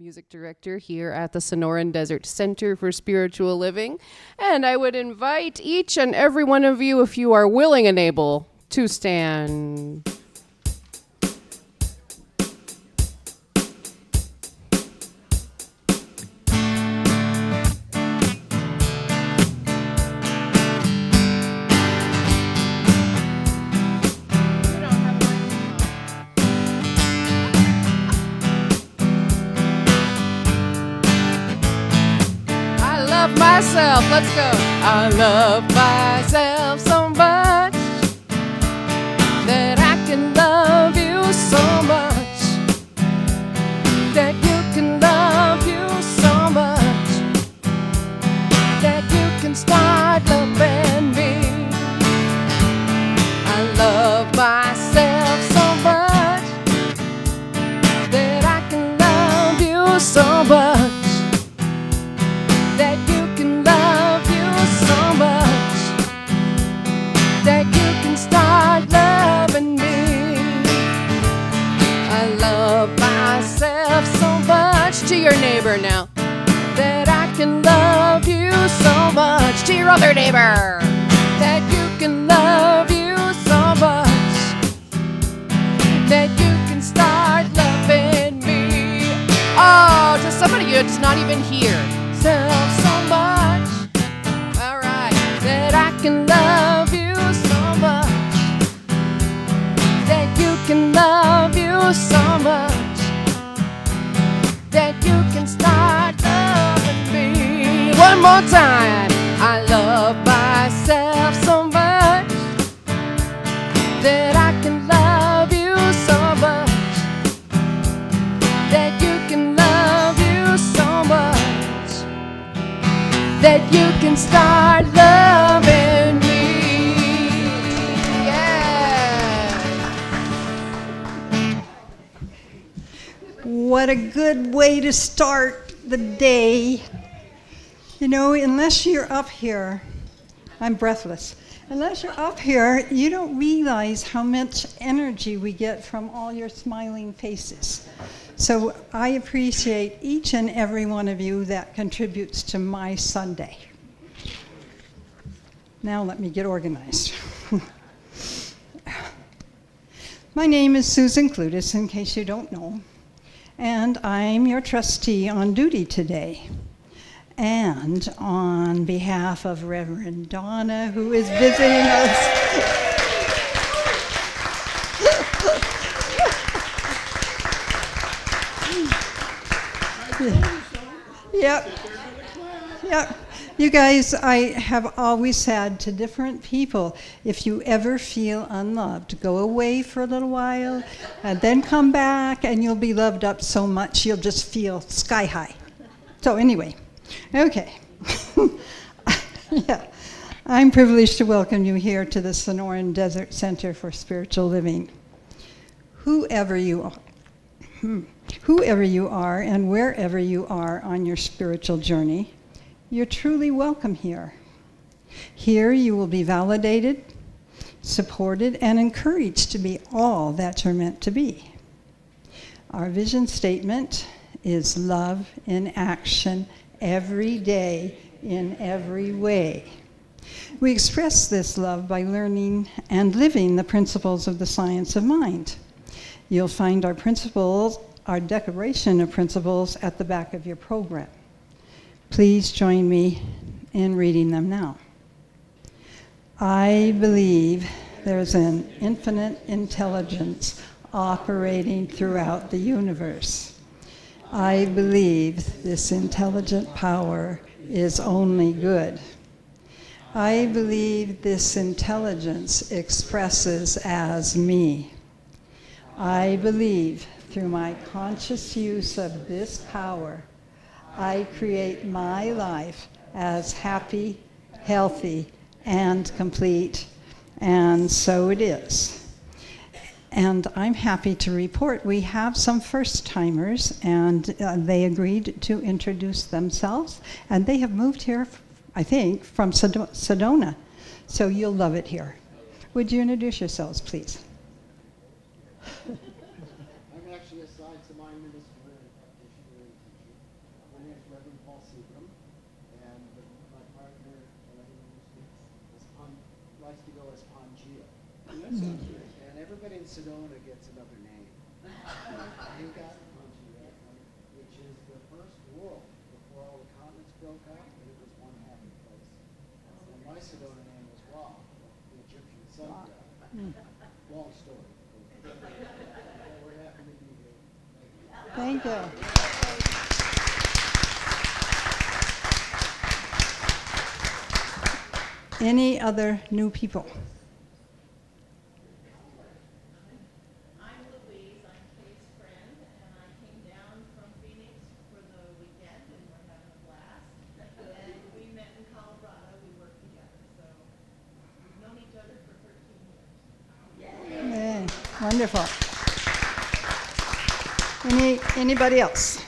Music Director here at the Sonoran Desert Center for Spiritual Living. And I would invite each and every one of you, if you are willing and able, to stand. Myself, let's go. I love myself so much that I can love you so much, that you can love you so much, that you can start loving me. I love myself so much that I can love you so much, that you can love you so much, that you can start loving me. I love myself so much. To your neighbor now. That I can love you so much. To your other neighbor. That you can love you so much, that you can start loving me. Oh, to somebody that's not even here. So much, all right, that I can love you so much, that you can love you so much, that you can start loving me. One more time. I love myself so much that I can love you so much, that you can love you so much, that you can start loving me. Yeah. What a good way to start the day. You know, unless you're up here, I'm breathless. Unless you're up here, you don't realize how much energy we get from all your smiling faces. So I appreciate each and every one of you that contributes to my Sunday. Now let me get organized. My name is Susan Clutis, in case you don't know, and I'm your trustee on duty today. And on behalf of Reverend Donna, who is visiting us, Yep. You guys, I have always said to different people, if you ever feel unloved, go away for a little while and then come back and you'll be loved up so much you'll just feel sky high. So anyway, okay. Yeah. I'm privileged to welcome you here to the Sonoran Desert Center for Spiritual Living. Whoever you are and wherever you are on your spiritual journey, you're truly welcome here. Here you will be validated, supported, and encouraged to be all that you're meant to be. Our vision statement is love in action every day in every way. We express this love by learning and living the principles of the science of mind. You'll find our principles, our declaration of principles at the back of your program. Please join me in reading them now. I believe there's an infinite intelligence operating throughout the universe. I believe this intelligent power is only good. I believe this intelligence expresses as me. I believe through my conscious use of this power, I create my life as happy, healthy, and complete, and so it is. And I'm happy to report we have some first-timers, and they agreed to introduce themselves, and they have moved here, I think, from Sedona, so you'll love it here. Would you introduce yourselves, please? I'm actually assigned to my ministry practitioner and teacher. them. And my partner likes to go as Pangea. And everybody in Sedona gets another name. You got Pangea, which is the first world before all the continents broke up, and it was one happy place. And my Sedona name was Ra, the Egyptian sun god. Long story. We're happy to be here. Thank you. Any other new people? I'm Louise, I'm Kay's friend, and I came down from Phoenix for the weekend, and we're having a blast. And we met in Colorado, we worked together, so we've known each other for 13 years. Yeah, wonderful. Anybody else?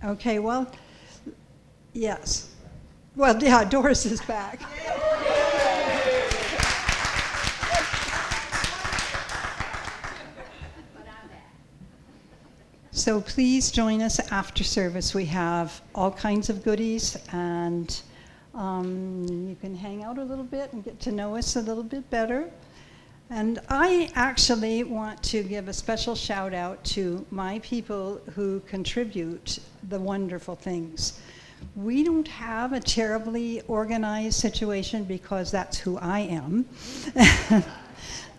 Okay, well, yes. Well, yeah, Doris is back. So please join us after service. We have all kinds of goodies, and you can hang out a little bit and get to know us a little bit better. And I actually want to give a special shout out to my people who contribute the wonderful things. We don't have a terribly organized situation because that's who I am.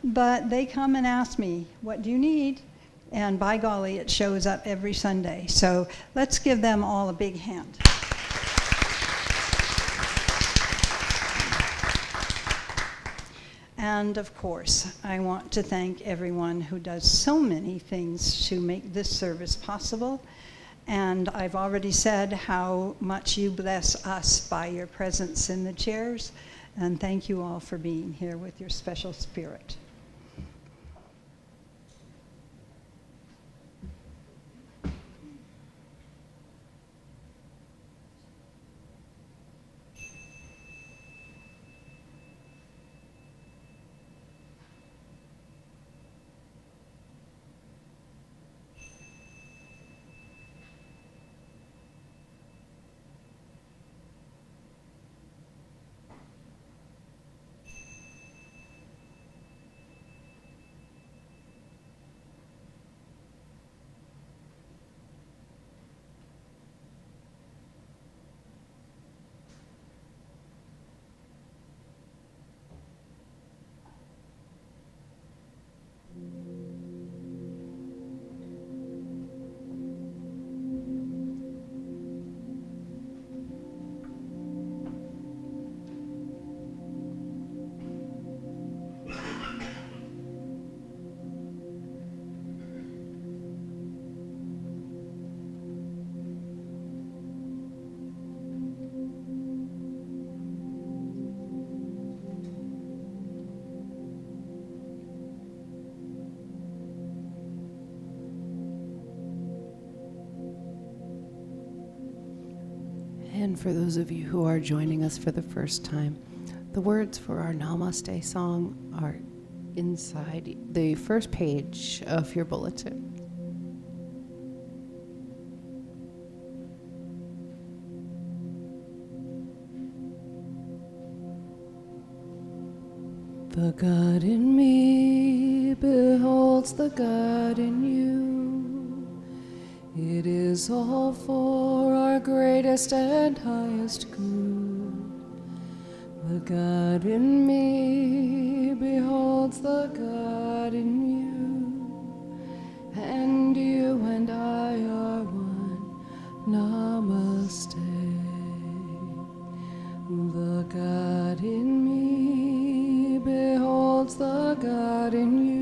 But they come and ask me, what do you need? And by golly, it shows up every Sunday. So let's give them all a big hand. And of course, I want to thank everyone who does so many things to make this service possible. And I've already said how much you bless us by your presence in the chairs. And thank you all for being here with your special spirit. And for those of you who are joining us for the first time, the words for our Namaste song are inside the first page of your bulletin. The God in me beholds the God in you. It is all for our greatest and highest good. The God in me beholds the God in you, and you and I are one. Namaste. The God in me beholds the God in you.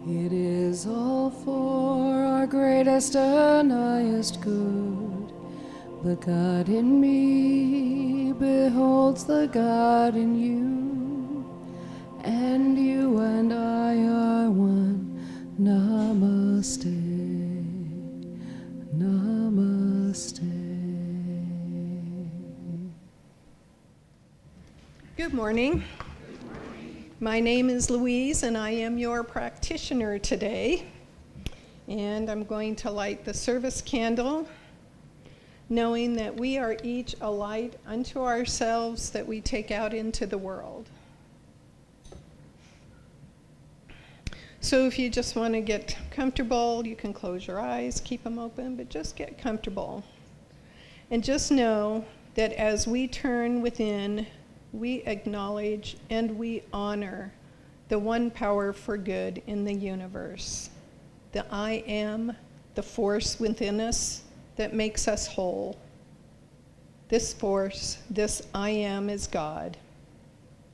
It is all for our greatest and highest good. The God in me beholds the God in you, and you and I are one. Namaste. Namaste. Good morning. My name is Louise, and I am your practitioner today. And I'm going to light the service candle. knowing that we are each a light unto ourselves that we take out into the world. So if you just want to get comfortable, you can close your eyes, keep them open, but just get comfortable. And just know that as we turn within, we acknowledge and we honor the one power for good in the universe. The I am, the force within us that makes us whole. This force, this I am, is God.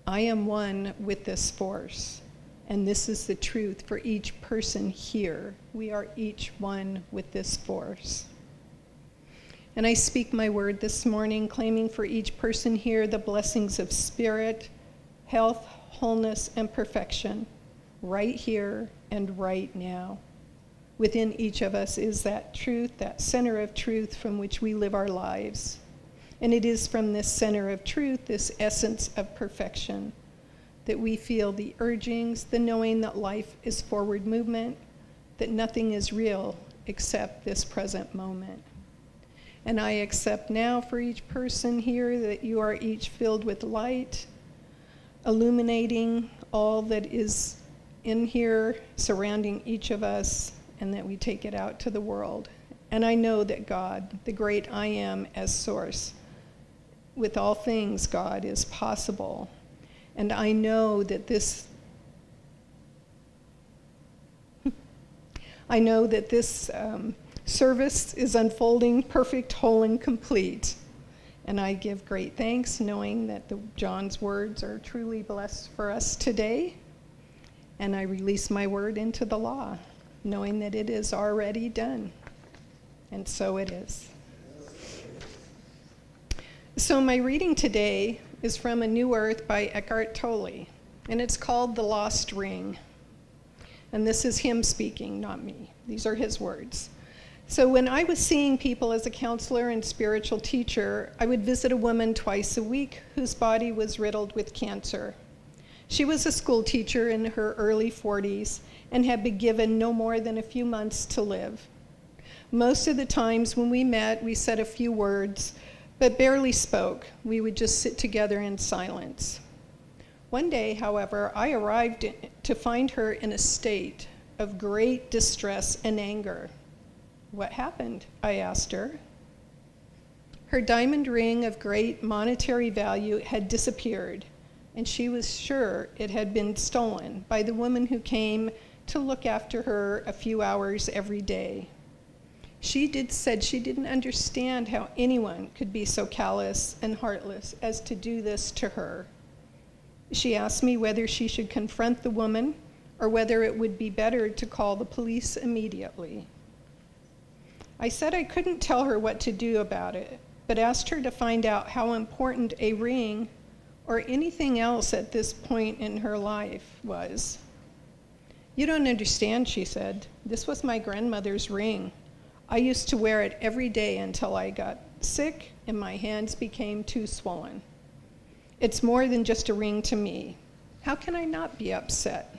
I am one with this force, and this is the truth for each person here. We are each one with this force. And I speak my word this morning, claiming for each person here the blessings of spirit, health, wholeness, and perfection, right here and right now. Within each of us is that truth, that center of truth from which we live our lives. And it is from this center of truth, this essence of perfection, that we feel the urgings, the knowing that life is forward movement, that nothing is real except this present moment. And I accept now for each person here that you are each filled with light, illuminating all that is in here, surrounding each of us, and that we take it out to the world. And I know that God, the great I am as source, with all things, God is possible. And I know that this service is unfolding perfect, whole, and complete. And I give great thanks, knowing that John's words are truly blessed for us today. And I release my word into the law, knowing that it is already done. And so it is. So my reading today is from A New Earth by Eckhart Tolle, and it's called The Lost Ring. And this is him speaking, not me. These are his words. So when I was seeing people as a counselor and spiritual teacher, I would visit a woman twice a week whose body was riddled with cancer. She was a school teacher in her early 40s and had been given no more than a few months to live. Most of the times when we met, we said a few words, but barely spoke. We would just sit together in silence. One day, however, I arrived to find her in a state of great distress and anger. What happened? I asked her. Her diamond ring of great monetary value had disappeared, and she was sure it had been stolen by the woman who came to look after her a few hours every day. She said she didn't understand how anyone could be so callous and heartless as to do this to her. She asked me whether she should confront the woman or whether it would be better to call the police immediately. I said I couldn't tell her what to do about it, but asked her to find out how important a ring or anything else at this point in her life was. You don't understand, she said. This was my grandmother's ring. I used to wear it every day until I got sick and my hands became too swollen. It's more than just a ring to me. How can I not be upset?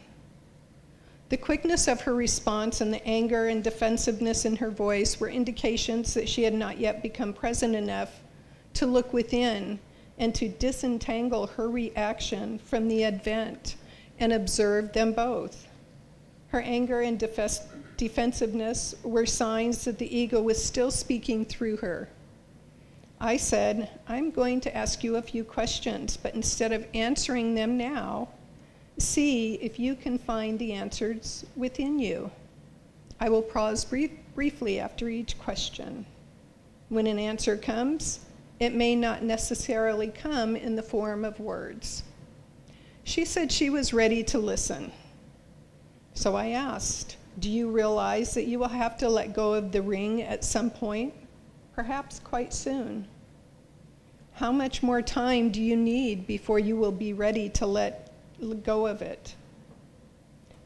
The quickness of her response and the anger and defensiveness in her voice were indications that she had not yet become present enough to look within and to disentangle her reaction from the event and observe them both. Her anger and defensiveness were signs that the ego was still speaking through her. I said, I'm going to ask you a few questions, but instead of answering them now, see if you can find the answers within you. I will pause briefly after each question. When an answer comes, it may not necessarily come in the form of words. She said she was ready to listen. So I asked, do you realize that you will have to let go of the ring at some point? Perhaps quite soon. How much more time do you need before you will be ready to let go of it?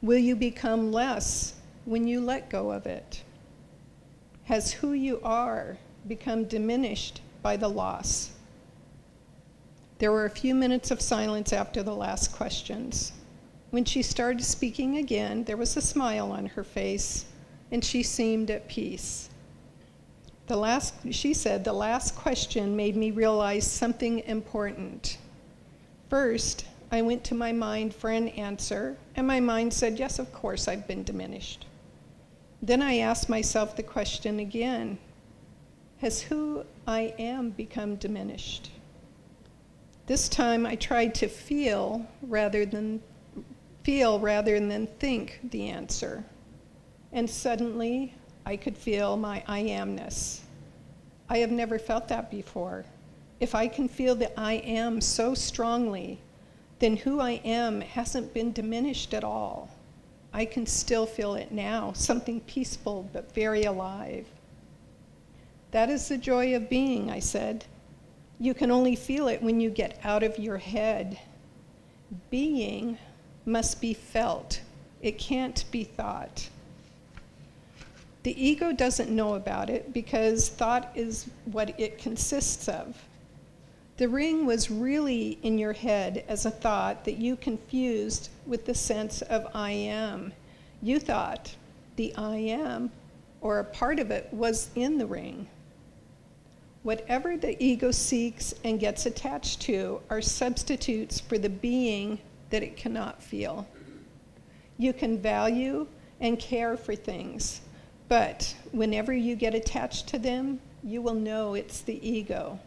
Will you become less when you let go of it? Has who you are become diminished by the loss? There were a few minutes of silence after the last questions. When she started speaking again, there was a smile on her face, and she seemed at peace. She said, the last question made me realize something important. First, I went to my mind for an answer, and my mind said, yes, of course, I've been diminished. Then I asked myself the question again, has who I am become diminished? This time I tried to feel rather than think the answer. And suddenly I could feel my I amness. I have never felt that before. If I can feel the I am so strongly, then who I am hasn't been diminished at all. I can still feel it now, something peaceful but very alive. That is the joy of being, I said. You can only feel it when you get out of your head. Being must be felt. It can't be thought. The ego doesn't know about it because thought is what it consists of. The ring was really in your head as a thought that you confused with the sense of I am. You thought the I am, or a part of it, was in the ring. Whatever the ego seeks and gets attached to are substitutes for the being that it cannot feel. You can value and care for things, but whenever you get attached to them, you will know it's the ego.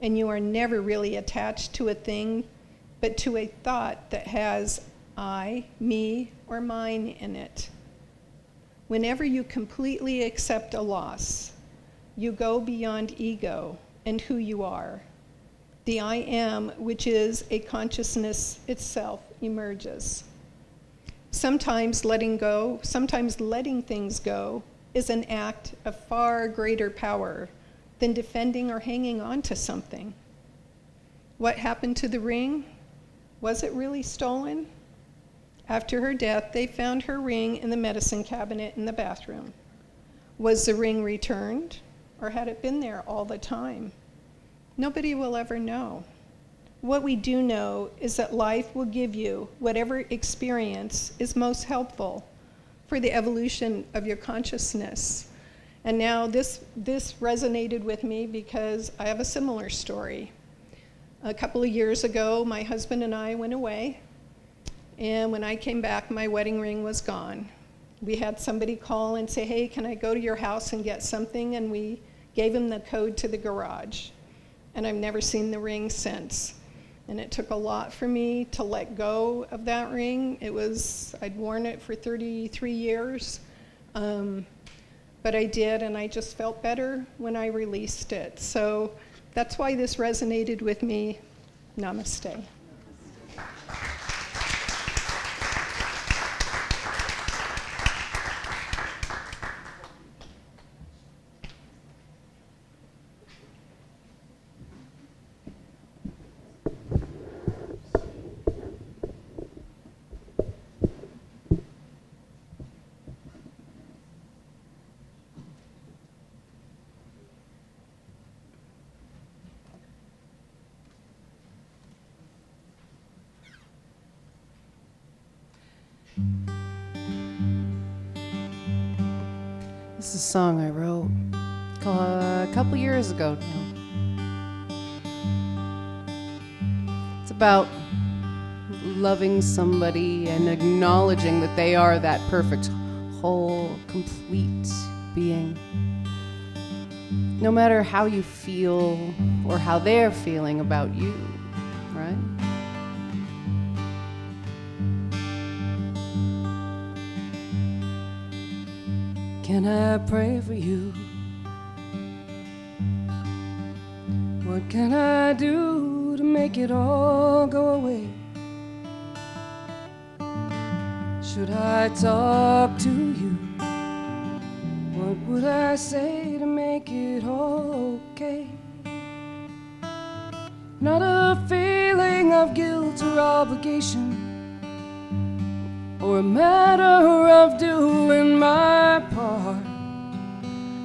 And you are never really attached to a thing, but to a thought that has I, me, or mine in it. Whenever you completely accept a loss, you go beyond ego and who you are. The I am, which is a consciousness itself, emerges. Sometimes letting things go is an act of far greater power than defending or hanging on to something. What happened to the ring? Was it really stolen? After her death, they found her ring in the medicine cabinet in the bathroom. Was the ring returned, or had it been there all the time? Nobody will ever know. What we do know is that life will give you whatever experience is most helpful for the evolution of your consciousness. And now this resonated with me because I have a similar story. A couple of years ago, my husband and I went away, and when I came back, my wedding ring was gone. We had somebody call and say, hey, can I go to your house and get something? And we gave him the code to the garage. And I've never seen the ring since. And it took a lot for me to let go of that ring. I'd worn it for 33 years. But I did, and I just felt better when I released it. So that's why this resonated with me. Namaste. This is a song I wrote a couple years ago now. It's about loving somebody and acknowledging that they are that perfect, whole, complete being. No matter how you feel or how they're feeling about you, right? Can I pray for you? What can I do to make it all go away? Should I talk to you? What would I say to make it all okay? Not a feeling of guilt or obligation, or a matter of doing my part,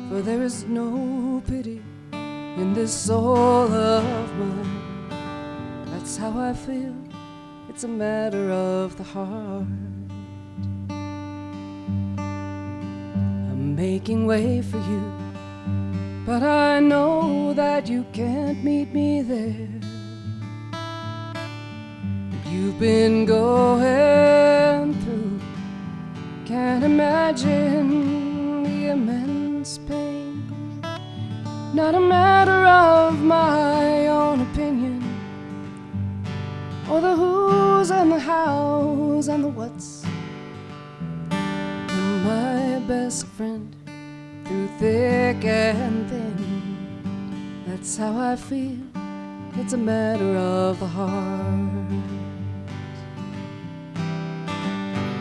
for there is no pity in this soul of mine. That's how I feel, it's a matter of the heart. I'm making way for you, but I know that you can't meet me there. You've been going through, can't imagine the immense pain. Not a matter of my own opinion, or the who's and the how's and the what's. You're my best friend through thick and thin. That's how I feel, it's a matter of the heart.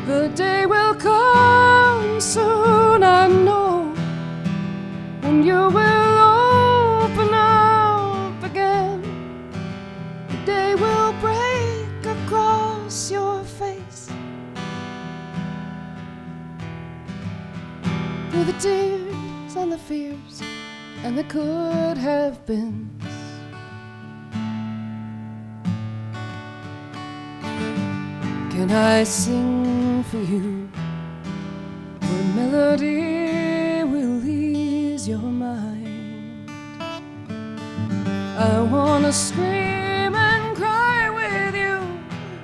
The day will come soon, I know, when you will open up again. The day will break across your face. Through the tears and the fears and the could have been. Can I sing for you what melody will ease your mind? I wanna scream and cry with you,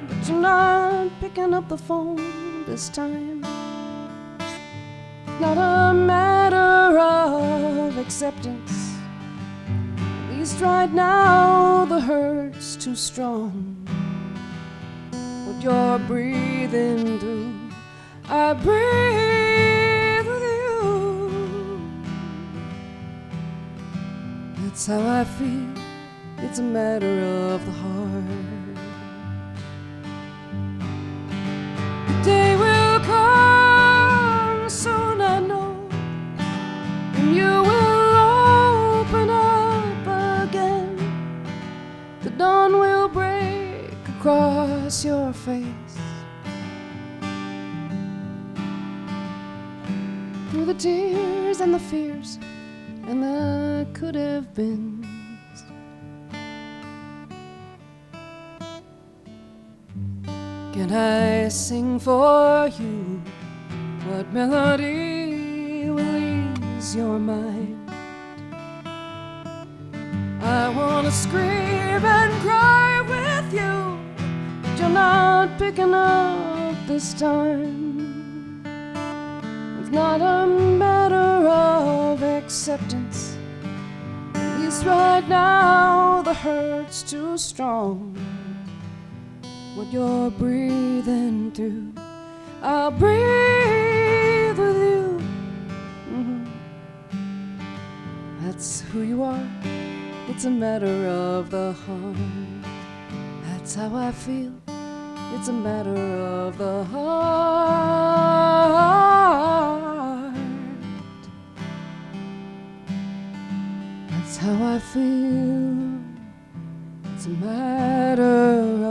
but you're not picking up the phone this time. Not a matter of acceptance, at least right now the hurt's too strong. What you're breathing through, I breathe with you. That's how I feel, it's a matter of the heart. The day will come soon, I know, and you will open up again. The dawn will break across your face. Through the tears and the fears and the could have been. Can I sing for you what melody will ease your mind? I wanna scream and cry with you, but you're not picking up this time. It's not a matter of acceptance, at least right now the hurt's too strong. What you're breathing through, I'll breathe with you. That's who you are, it's a matter of the heart. That's how I feel, it's a matter of the heart. That's how I feel, it's a matter of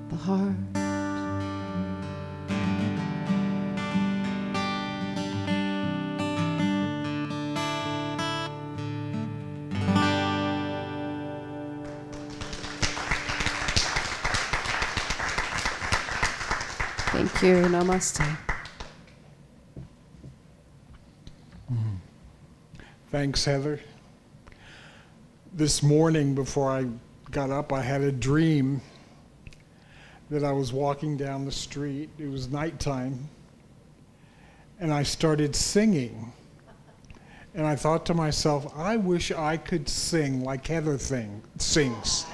the heart. Thank you. Namaste. Thanks, Heather. This morning before I got up, I had a dream that I was walking down the street. It was nighttime, and I started singing. And I thought to myself, I wish I could sing like Heather sings.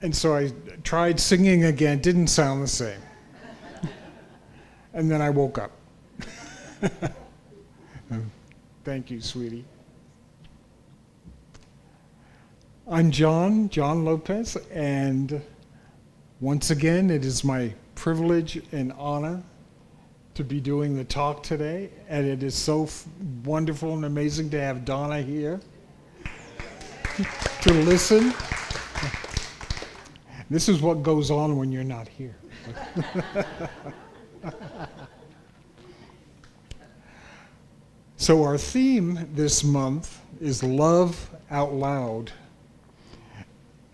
And so I tried singing again, didn't sound the same. And then I woke up. Thank you, sweetie. I'm John Lopez, and once again, it is my privilege and honor to be doing the talk today, and it is so wonderful and amazing to have Donna here to listen. This is what goes on when you're not here. So our theme this month is Love Out Loud.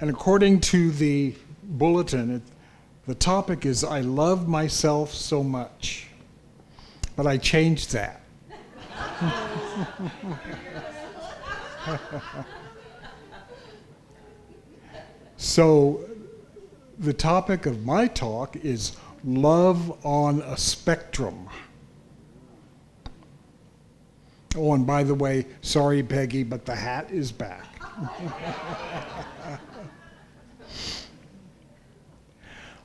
And according to the bulletin, The topic is I love myself so much, but I changed that. So the topic of my talk is love on a spectrum. Oh, and by the way, sorry, Peggy, but the hat is back.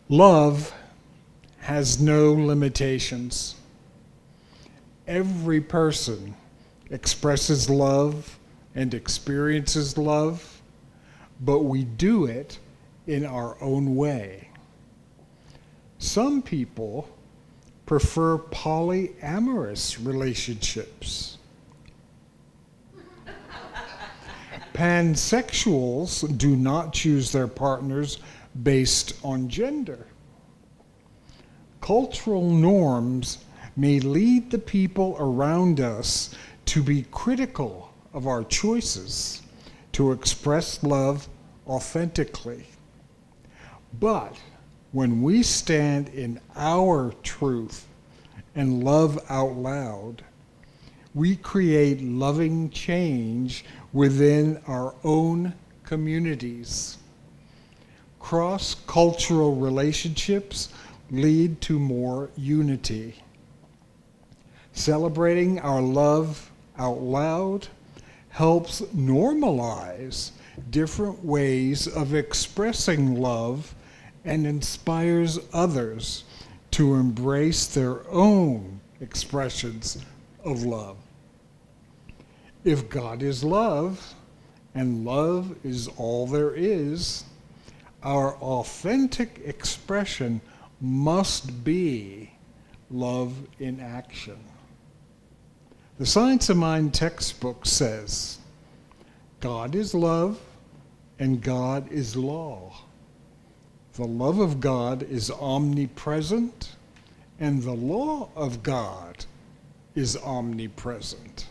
Love has no limitations. Every person expresses love and experiences love, but we do it in our own way. Some people prefer polyamorous relationships. Pansexuals do not choose their partners based on gender. Cultural norms may lead the people around us to be critical of our choices to express love authentically. But when we stand in our truth and love out loud, we create loving change within our own communities. Cross-cultural relationships lead to more unity. Celebrating our love out loud helps normalize different ways of expressing love and inspires others to embrace their own expressions of love. If God is love, and love is all there is, our authentic expression must be love in action. The Science of Mind textbook says, God is love and God is law. The love of God is omnipresent and the law of God is omnipresent.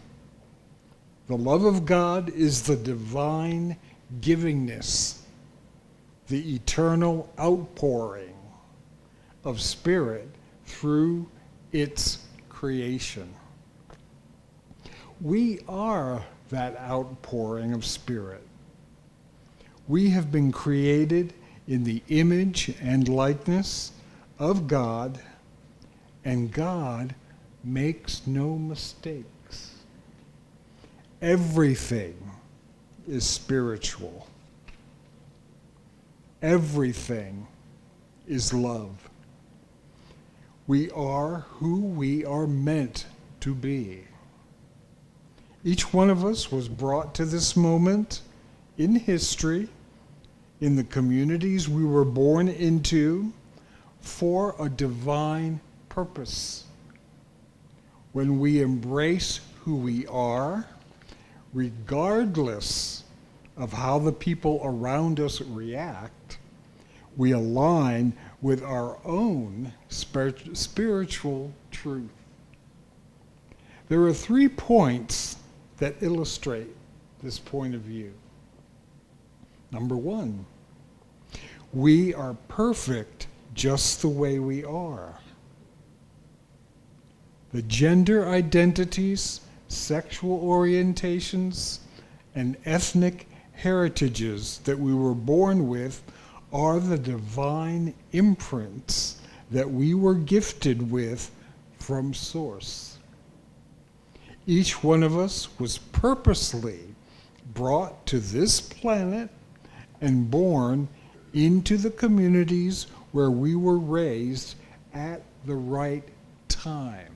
The love of God is the divine givingness, the eternal outpouring of Spirit through its creation. We are that outpouring of Spirit. We have been created in the image and likeness of God, and God makes no mistakes. Everything is spiritual. Everything is love. We are who we are meant to be. Each one of us was brought to this moment in history, in the communities we were born into, for a divine purpose. When we embrace who we are, regardless of how the people around us react, we align with our own spiritual truth. There are 3 points that illustrate this point of view. Number 1, we are perfect just the way we are. The gender identities, sexual orientations, and ethnic heritages that we were born with are the divine imprints that we were gifted with from Source. Each one of us was purposely brought to this planet and born into the communities where we were raised at the right time.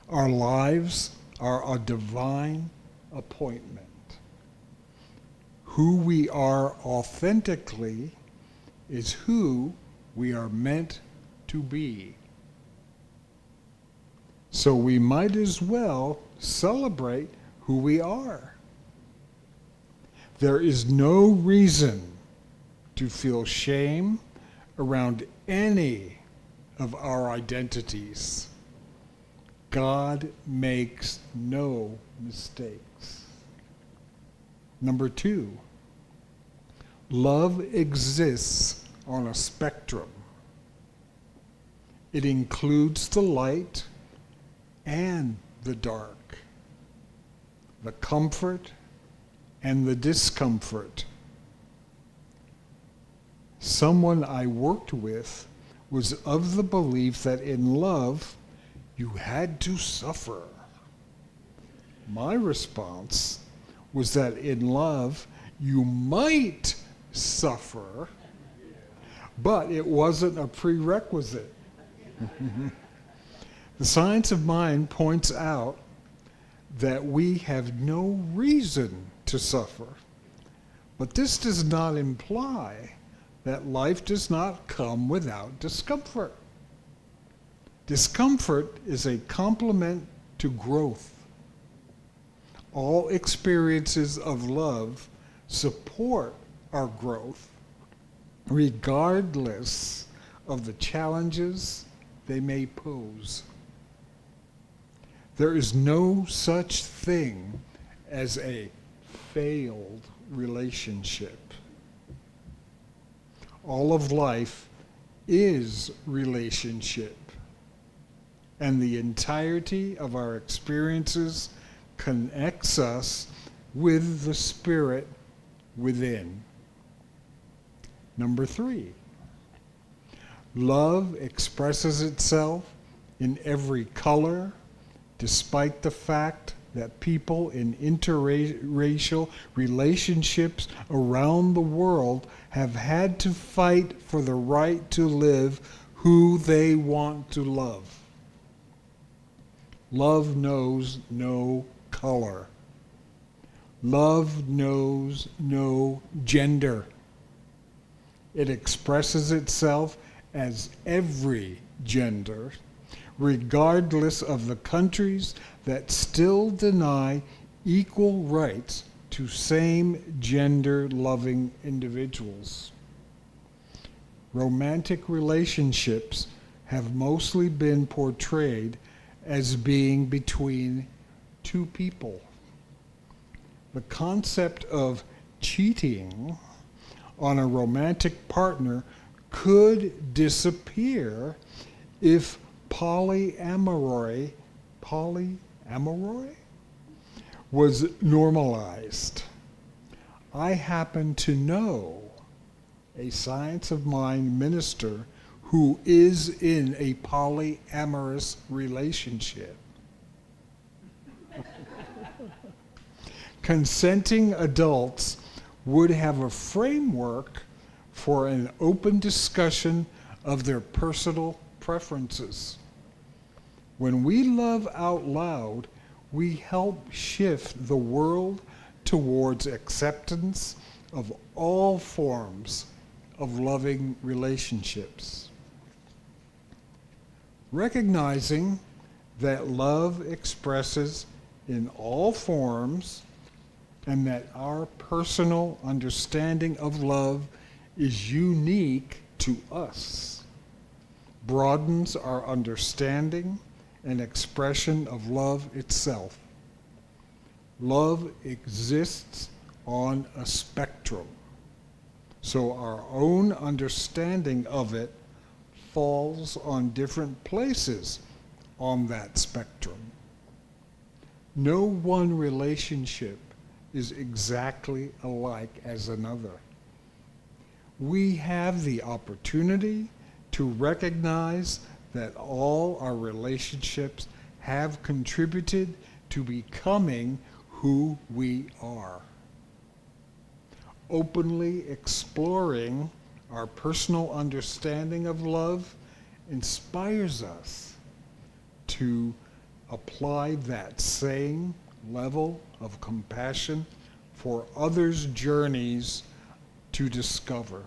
Our lives are a divine appointment. Who we are authentically is who we are meant to be. So we might as well celebrate who we are. There is no reason to feel shame around any of our identities. God makes no mistakes. Number 2, love exists on a spectrum. It includes the light and the dark, the comfort and the discomfort. Someone I worked with was of the belief that in love, you had to suffer. My response was that in love, you might suffer, but it wasn't a prerequisite. The science of mind points out that we have no reason to suffer, but this does not imply that life does not come without discomfort. Discomfort is a complement to growth. All experiences of love support our growth, regardless of the challenges they may pose. There is no such thing as a failed relationship. All of life is relationship, and the entirety of our experiences connects us with the spirit within. Number 3, love expresses itself in every color, despite the fact that people in interracial relationships around the world have had to fight for the right to live who they want to love. Love knows no color. Love knows no gender. It expresses itself as every gender, regardless of the countries that still deny equal rights to same gender loving individuals. Romantic relationships have mostly been portrayed as being between two people. The concept of cheating on a romantic partner could disappear if polyamory was normalized. I happen to know a science of mind minister who is in a polyamorous relationship. Consenting adults would have a framework for an open discussion of their personal preferences. When we love out loud, we help shift the world towards acceptance of all forms of loving relationships. Recognizing that love expresses in all forms and that our personal understanding of love is unique to us broadens our understanding and expression of love itself. Love exists on a spectrum, so our own understanding of it falls on different places on that spectrum. No one relationship is exactly alike as another. We have the opportunity to recognize that all our relationships have contributed to becoming who we are. Openly exploring our personal understanding of love inspires us to apply that same level of compassion for others' journeys to discover.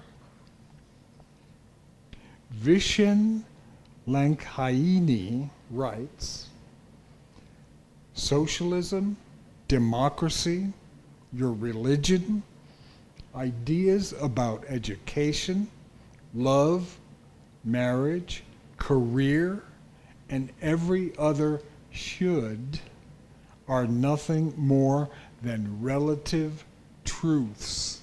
Vishen Lankhaini writes, socialism, democracy, your religion, ideas about education, love, marriage, career, and every other should are nothing more than relative truths.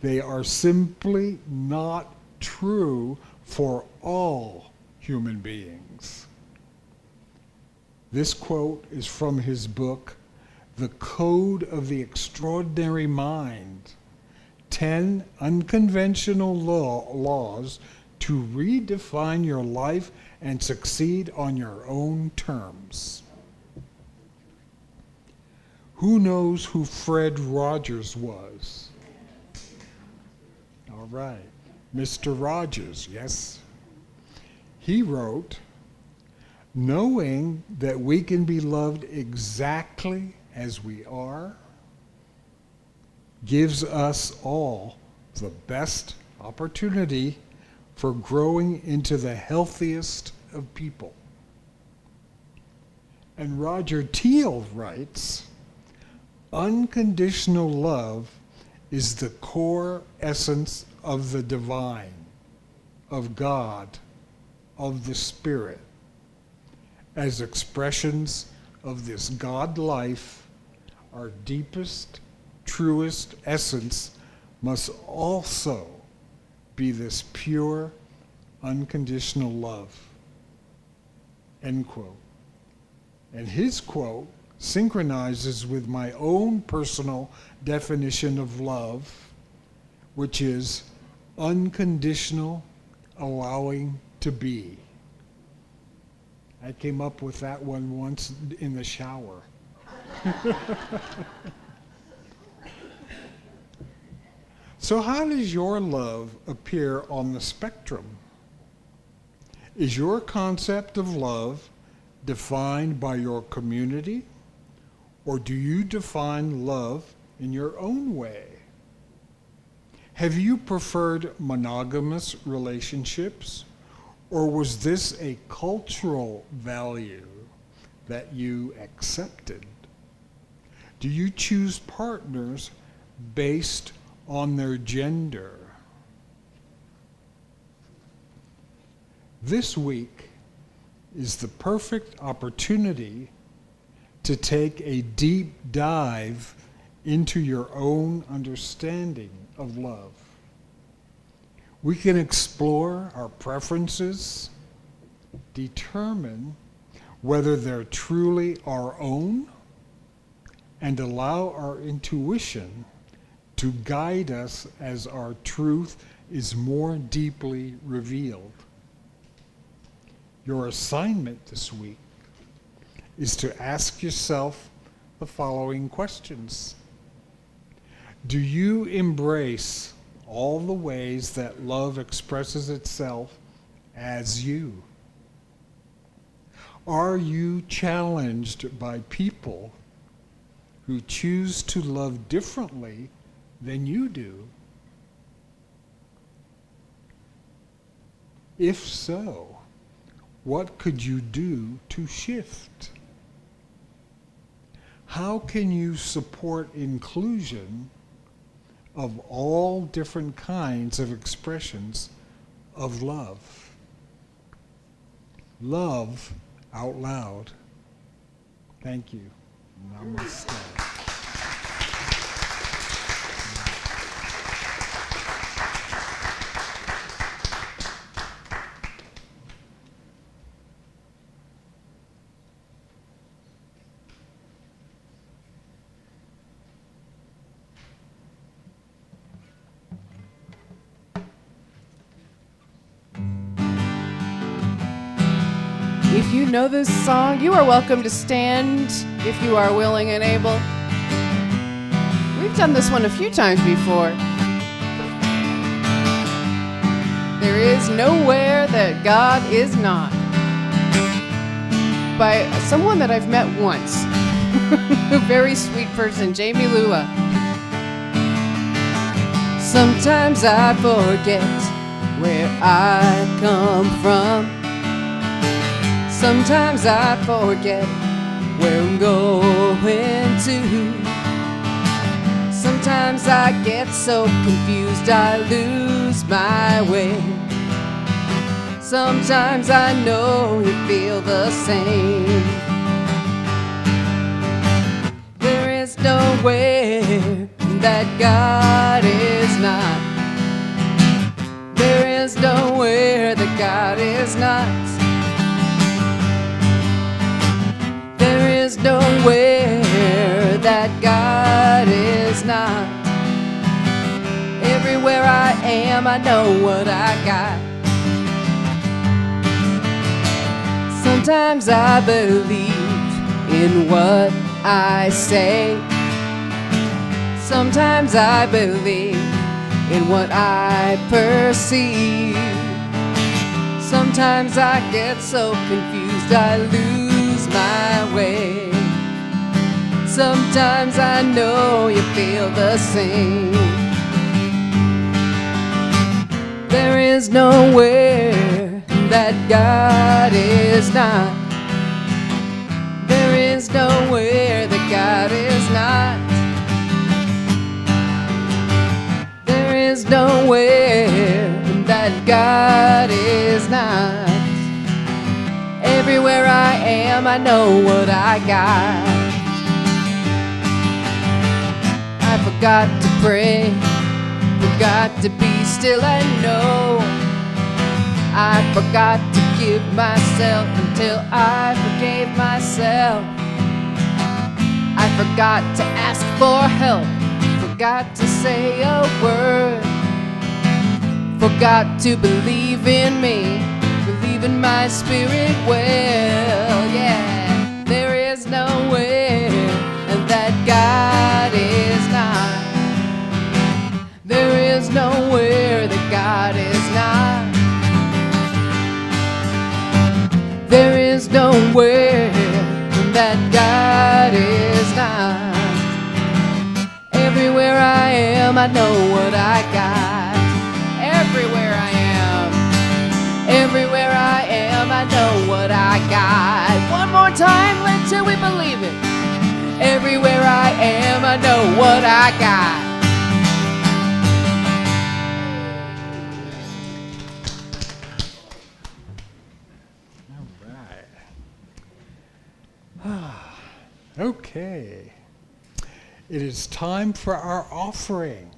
They are simply not true for all human beings. This quote is from his book, The Code of the Extraordinary Mind, 10 Unconventional Laws to Redefine Your Life and Succeed on Your Own Terms. Who knows who Fred Rogers was? All right, Mr. Rogers, yes. He wrote, knowing that we can be loved exactly as we are gives us all the best opportunity for growing into the healthiest of people. And Roger Teal writes, unconditional love is the core essence of the divine, of God, of the Spirit. As expressions of this God life, our deepest, truest essence must also be this pure, unconditional love. End quote. And his quote synchronizes with my own personal definition of love, which is unconditional allowing to be. I came up with that one once in the shower. So how does your love appear on the spectrum? Is your concept of love defined by your community, or do you define love in your own way? Have you preferred monogamous relationships, or was this a cultural value that you accepted? Do you choose partners based on their gender? This week is the perfect opportunity to take a deep dive into your own understanding of love. We can explore our preferences, determine whether they're truly our own, and allow our intuition to guide us as our truth is more deeply revealed. Your assignment this week is to ask yourself the following questions. Do you embrace all the ways that love expresses itself as you? Are you challenged by people who choose to love differently than you do? If so, what could you do to shift? How can you support inclusion of all different kinds of expressions of love? Love out loud. Thank you. Namaste. If you know this song, you are welcome to stand if you are willing and able. We've done this one a few times before. There is nowhere that God is not. By someone that I've met once. A very sweet person, Jamie Lua. Sometimes I forget where I come from. Sometimes I forget where I'm going to. Sometimes I get so confused I lose my way. Sometimes I know you feel the same. There is nowhere, that God is not. There is nowhere that God is not. There is nowhere that God is not. Everywhere I am, I know what I got. Sometimes I believe in what I say. Sometimes I believe in what I perceive. Sometimes I get so confused I lose my way. Sometimes I know you feel the same. There is nowhere that God is not. There is nowhere that God is not. There is nowhere that God is not. Everywhere I am, I know what I got. I forgot to pray, forgot to be still and know. I forgot to give myself until I forgave myself. I forgot to ask for help, forgot to say a word, forgot to believe in me, believe in my spirit well, yeah. There is nowhere that God is not. There is nowhere that God is not. There is nowhere that God is not. Everywhere I am, I know what I got. Everywhere I am, everywhere I am, I know what I got. One more time, let's till we believe it. Everywhere I am, I know what I got. Okay. It is time for our offering.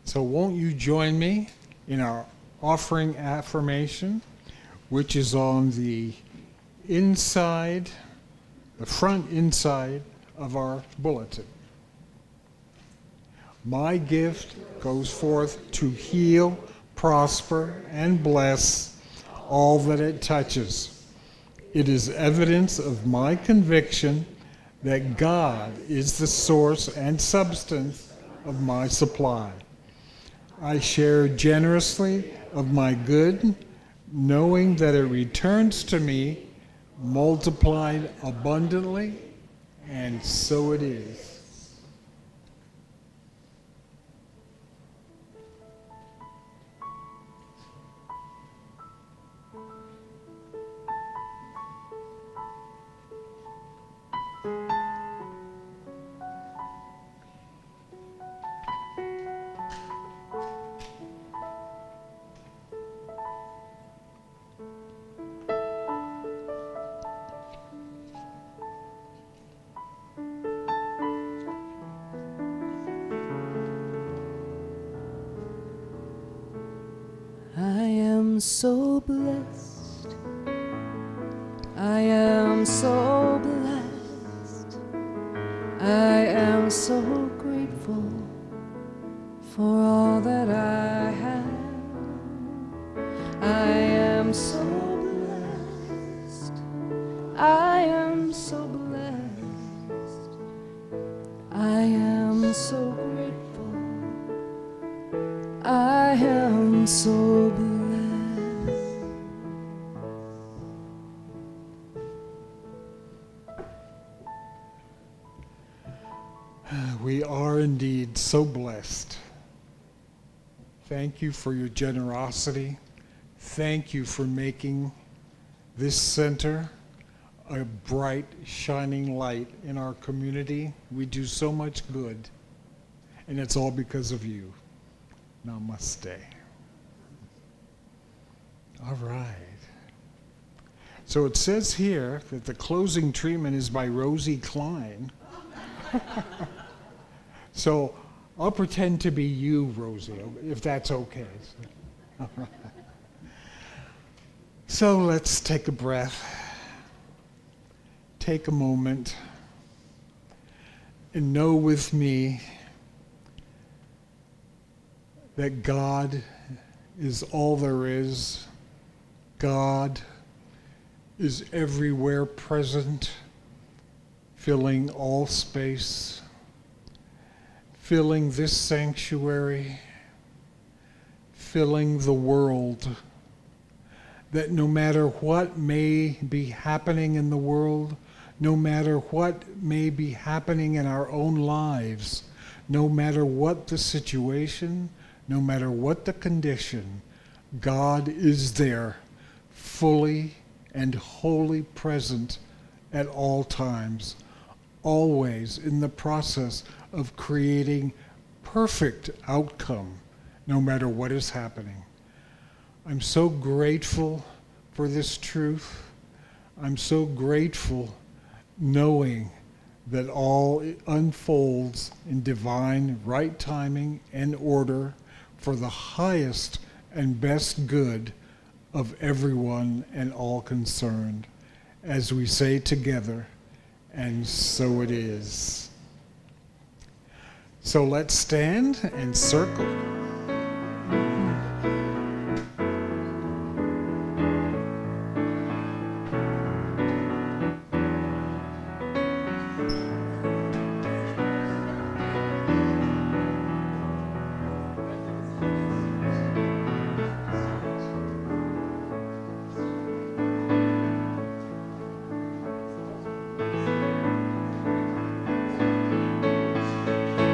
So won't you join me in our offering affirmation, which is on the inside, the front inside of our bulletin. My gift goes forth to heal, prosper, and bless all that it touches. It is evidence of my conviction that God is the source and substance of my supply. I share generously of my good, knowing that it returns to me multiplied abundantly, and so it is. I am so blessed. I am so blessed. I am so grateful for all that I have. I am so blessed. I am so blessed. I am so grateful. I am so blessed. We are indeed so blessed. Thank you for your generosity. Thank you for making this center a bright, shining light in our community. We do so much good, and it's all because of you. Namaste. All right. So it says here that the closing treatment is by Rosie Klein. So I'll pretend to be you, Rosie, if that's okay. All right. So let's take a breath. Take a moment and know with me that God is all there is. God is everywhere present, filling all space, filling this sanctuary, filling the world. That no matter what may be happening in the world, no matter what may be happening in our own lives, no matter what the situation, no matter what the condition, God is there, fully and wholly present at all times, always in the process of creating perfect outcome, no matter what is happening. I'm so grateful for this truth. I'm so grateful knowing that all unfolds in divine right timing and order for the highest and best good of everyone and all concerned. As we say together, and so it is. So let's stand and circle.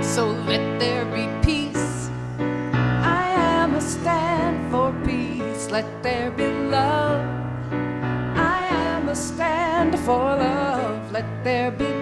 So let there be peace. I am a stand for peace. Let there be love. I am a stand for love. Let there be